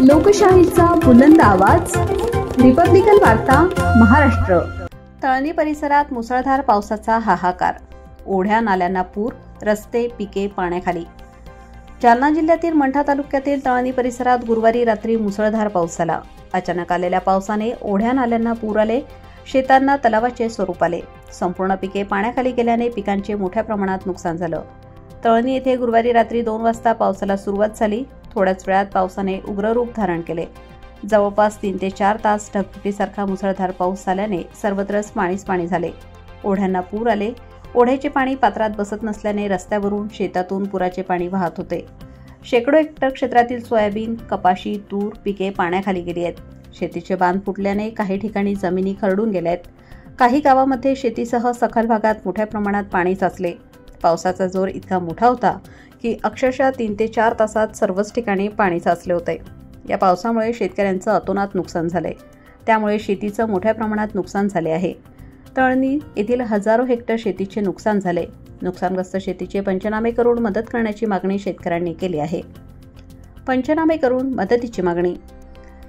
लोकशाहीचा बुलंद आवाज, रिपब्लिकन वार्ता महाराष्ट्र। तळणी परिसरात मुसळधार पावसाचा हाहाकार, ओढ्या नाल्यांना पूर, रस्ते पिके पाण्याखाली। जालना जिल्ह्यातील मंठा तालुक्यातील तळणी परिसरात गुरुवारी रात्री मुसळधार पाऊस झाला। अचानक आलेल्या पावसाने ओढ्या नाल्यांना पूर आले, शेतांना तलावाचे स्वरूप आले। संपूर्ण पिके पाण्याखाली गेल्याने पिकांचे मोठ्या प्रमाणात नुकसान झालं। तळणी येथे गुरुवारी रात्री 2 वाजता पावसाला सुरुवात झाली। थोड्याच वेळात पावसाने उग्र रूप धारण केले। जवळपास 3 ते 4 तास ढगफुटीसारखा मुसळधार पाऊस झाल्याने सर्वत्रच पाणी झाले। ओढ्यांना पूर आले। ओढ्याचे पाणी पात्रात बसत नसल्याने रस्त्यावरून शेतातून पुराचे पाणी वाहत होते। शेकडो हेक्टर क्षेत्रातील सोयाबीन, कपाशी, तूर पिके पाण्याखाली गेली आहेत। शेतीचे बांध फुटल्याने काही ठिकाणी जमिनी खरडून गेल्या आहेत। काही गावांमध्ये शेतीसह सखल भागात मोठ्या प्रमाणात पाणी साचले। पावसाचा जोर इतका मोठा होता की अक्षरशः 3 ते 4 तासात सर्वच ठिकाणी पाणी साचले होते। या पावसामुळे शेतकऱ्यांचं अतोनात नुकसान झाले। त्यामुळे शेतीचं मोठ्या प्रमाणात नुकसान झाले आहे। तळणी येथील हजारो हेक्टर शेतीचे नुकसान झाले। नुकसानग्रस्त शेतीचे पंचनामे करून मदत करण्याची मागणी शेतकऱ्यांनी केली आहे। पंचनामे करून मदतीची मागणी।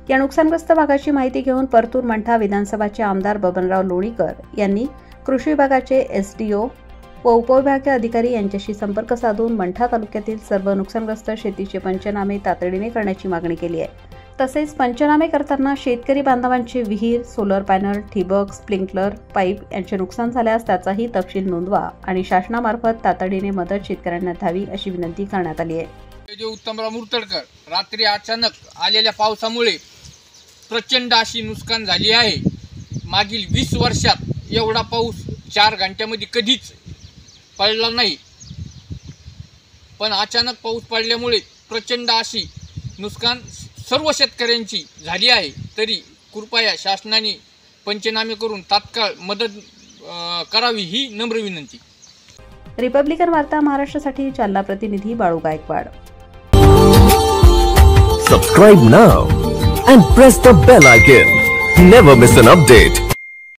या नुकसानग्रस्त भागाची माहिती घेऊन परतूर मंठा विधानसभाचे आमदार बबनराव लोणीकर यांनी कृषी विभागाचे एसडीओ व उपविभागीय अधिकारी यांच्याशी संपर्क साधून मंठा तालुक्यातील सर्व नुकसानग्रस्त शेतीचे पंचनामे तातडीने करण्याची मागणी केली आहे। तसेच पंचनामे करताना शेतकरी बांधवांचे विहीर, सोलर पॅनल, ठिबक, स्प्रिंकलर, पाईप यांचे नुकसान झाल्यास त्याचाही तपशील नोंदवा आणि शासनामार्फत तातडीने मदत शेतकऱ्यांना द्यावी अशी विनंती करण्यात आली आहे। उत्तमराव मुर्तडकर रात्री अचानक आलेल्या पावसामुळे प्रचंड अशी नुकसान झाली आहे। मागील 20 वर्षात एवढा पाऊस 4 घंट्यामध्ये कधीच पडला नाही, पण अचानक पाऊस पडल्यामुळे प्रचंड अशी नुकसान सर्व शेतकऱ्यांची झाली आहे। तरी कृपया शासनाने पंचनामे करून तात्काळ मदत करावी ही नम्र विनंती। रिपब्लिकन वार्ता महाराष्ट्रासाठी जालना प्रतिनिधी Balu Gaikwad. Subscribe now and press the bell icon. Never miss an update.